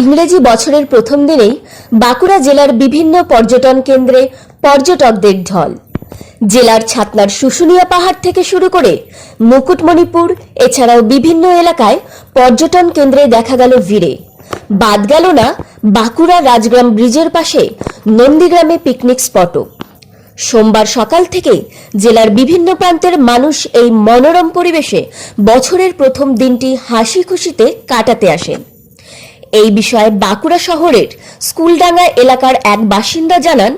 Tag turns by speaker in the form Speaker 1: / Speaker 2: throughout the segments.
Speaker 1: ইংরেজি বছরের প্রথম দিনেই বাঁকুড়া জেলার বিভিন্ন পর্যটন কেন্দ্রে পর্যটকদের ঢল। জেলার ছাতনার শুশুনিয়া পাহাড় থেকে শুরু করে মুকুটমণিপুর এছাড়াও বিভিন্ন এলাকায় পর্যটন কেন্দ্রে দেখা গেল ভিড়ে। বাদ গেল না বাঁকুড়া রাজগ্রাম ব্রিজের পাশে নন্দীগ্রামে পিকনিক স্পটও। সোমবার সকাল থেকে জেলার বিভিন্ন প্রান্তের মানুষ এই মনোরম পরিবেশে বছরের প্রথম দিনটি হাসি খুশিতে কাটাতে আসেন। এই বিষয়ে বাঁকুড়া শহরের স্কুলডাঙ্গা এলাকার এক বাসিন্দা জানান,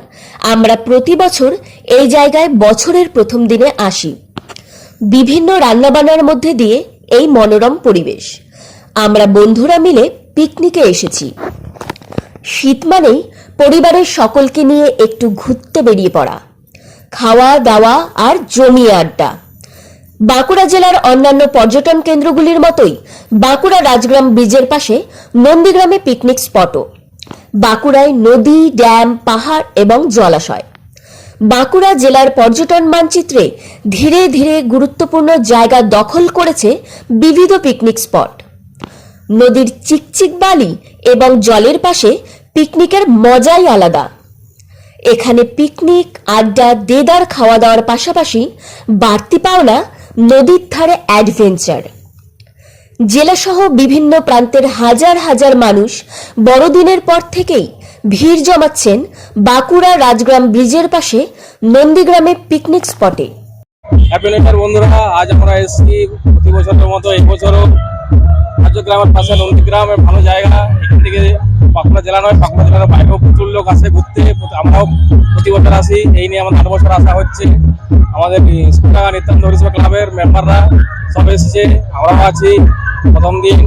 Speaker 1: আমরা প্রতি বছর এই জায়গায় বছরের প্রথম দিনে আসি। বিভিন্ন রান্নাবান্নার মধ্যে দিয়ে এই মনোরম পরিবেশ। আমরা বন্ধুরা মিলে পিকনিকে এসেছি। শীত মানেই পরিবারের সকলকে নিয়ে একটু ঘুরতে বেরিয়ে পড়া, খাওয়া দাওয়া আর জমিয়ে আড্ডা। বাঁকুড়া জেলার অন্যান্য পর্যটন কেন্দ্রগুলির মতোই বাঁকুড়া রাজগ্রাম ব্রিজের পাশে নন্দীগ্রামে পিকনিক স্পটও। বাঁকুড়ায় নদী, ড্যাম, পাহাড় এবং জলাশয়। বাঁকুড়া জেলার পর্যটন মানচিত্রে ধীরে ধীরে গুরুত্বপূর্ণ জায়গা দখল করেছে বিবিধ পিকনিক স্পট। নদীর চিকচিক বালি এবং জলের পাশে পিকনিকের মজাই আলাদা। এখানে পিকনিক, আড্ডা, দেদার খাওয়া দাওয়ার পাশাপাশি বাড়তি পাওনা নদীর ধারে অ্যাডভেঞ্চার। জেলাসহ বিভিন্ন প্রান্তের হাজার হাজার মানুষ বড়দিনের পর থেকেই ভিড় জমাচ্ছেন বাঁকুড়া রাজগ্রাম ব্রিজের পাশে নন্দীগ্রামে পিকনিক স্পটে।
Speaker 2: হ্যাপি নিউ ইয়ার বন্ধুরা, আজ আমরা এসেছি প্রতি বছরের মতো এই বছরও রাজগ্রামের পাশে নন্দীগ্রাম। ভালো জায়গা। এখান থেকে বাঁকুড়া জেলা নয়, বাঁকুড়া জেলার বাইরেও প্রচুর লোক আসে ঘুরতে। আমরাও প্রতি বছর আসি। এই নিয়ে আমাদের 8 বছর আসা হচ্ছে। আমাদের স্কুলডাঙ্গা নিত্যান্ত হরিসেবা ক্লাবের মেম্বাররা সব এসেছে, আমরাও আছি। প্রথম দিন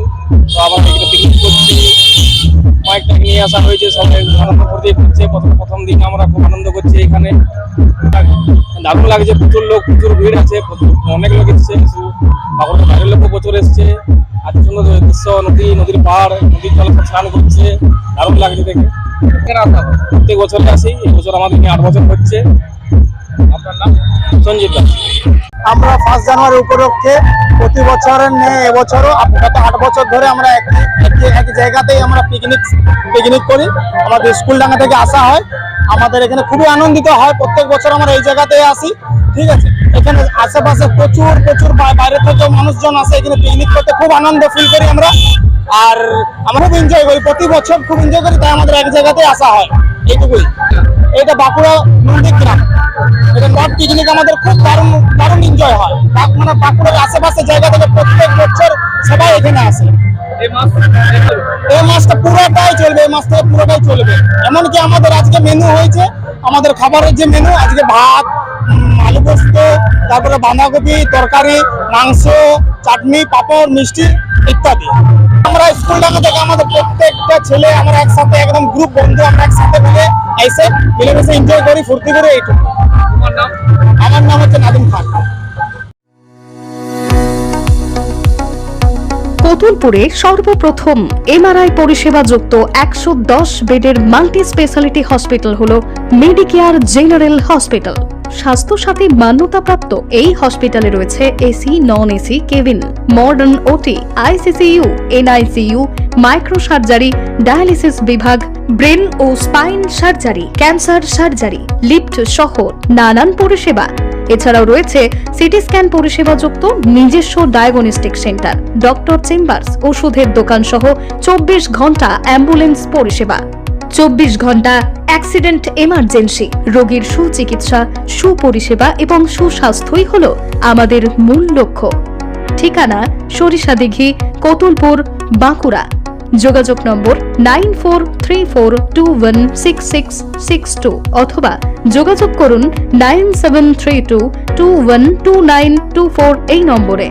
Speaker 2: তো আমরা এখানে পিকনিক করছি। কয়েকটা নিয়ে আসা হয়েছে, সবাই আনন্দ করতে করছে। প্রথম দিন আমরা খুব আনন্দ করছি। এখানে দারুণ লাগছে, প্রচুর লোক, প্রচুর ভিড় আছে, অনেক লোক এসছে। বাঁকুড়ার বাইরের লোকও প্রচুর এসছে। এত সুন্দর দৃশ্য, নদীর পাহাড়, নদীর জলে স্নান করছে, দারুণ লাগছে দেখে। প্রত্যেক বছরে আসি, এই বছর আমাদের 8 বছর হচ্ছে। আপনার নাম? সঞ্জিত দাস।
Speaker 3: আমরা 1 জানুয়ারি উপলক্ষে প্রতি বছরের নেই এবছরও গত 8 বছর ধরে আমরা এক জায়গাতেই আমরা পিকনিক করি। আমাদের স্কুলডাঙ্গা থেকে আসা হয়। আমাদের এখানে খুবই আনন্দিত হয়। প্রত্যেক বছর আমরা এই জায়গাতেই আসি। ঠিক আছে, এখানে আশেপাশে প্রচুর বাইরে থেকে মানুষজন আসে এখানে পিকনিক করতে। খুব আনন্দ ফিল করি আমরা, আর আমরা খুব এনজয় করি। প্রতি বছর খুব এনজয় করি, তাই আমাদের এক জায়গাতেই আসা হয়। এইটুকুই। এটা বাঁকুড়া নন্দীগ্রাম, এটা নট পিকনিক আমাদের খুব দারুণ এনজয় হয়। মানে বাঁকুড়ার আশেপাশে জায়গা থেকে প্রত্যেক বছর সবাই এখানে আসে। এই মাসটা পুরোটাই চলবে, এই মাস থেকে পুরোটাই চলবে। এমনকি আমাদের আজকে মেনু হয়েছে, আমাদের খাবারের যে মেনু আজকে ভাত, আলু পোস্ত, তারপরে বাঁধাকপি তরকারি, মাংস, চাটনি, পাঁপড়, মিষ্টি ইত্যাদি। আমরা স্কুলডাঙ্গা থেকে আমাদের প্রত্যেকটা ছেলে আমরা একসাথে একদম গ্রুপ বন্ধু আমরা একসাথে মিলে এসে মিলেমিশে এনজয় করি, ফুর্তি করে। এইটুকু। আমার নাম হচ্ছে নাদিম খান।
Speaker 4: কতুলপুরে সর্বপ্রথম এমআরআই পরিষেবা যুক্ত 110 বেডের মাল্টি স্পেশালিটি হসপিটাল হল মেডিকেয়ার জেনারেল হসপিটাল। স্বাস্থ্যসাথী মান্যতাপ্রাপ্ত এই হসপিটালে রয়েছে AC, non AC cabin, modern OT, ICCU, NICU, micro surgery, dialysis বিভাগ, ব্রেন ও spine surgery, cancer surgery, lift সহ নানান পরিষেবা। এছাড়াও রয়েছে সিটি স্ক্যান পরিষেবা যুক্ত নিজস্ব ডায়াগনস্টিক সেন্টার, ডক্টর চেম্বার্স, ওষুধের দোকান সহ 24 ঘন্টা অ্যাম্বুলেন্স পরিষেবা। 24 ঘন্টা অ্যাক্সিডেন্ট এমার্জেন্সি, রোগীর সুচিকিৎসা, সুপরিষেবা এবং সুস্বাস্থ্যই হল আমাদের মূল লক্ষ্য। ঠিকানা সরিষাদিঘি, কতুলপুর, বাঁকুড়া। যোগাযোগ নম্বর 9434216662 অথবা যোগাযোগ করুন 9732212924 এই নম্বরে।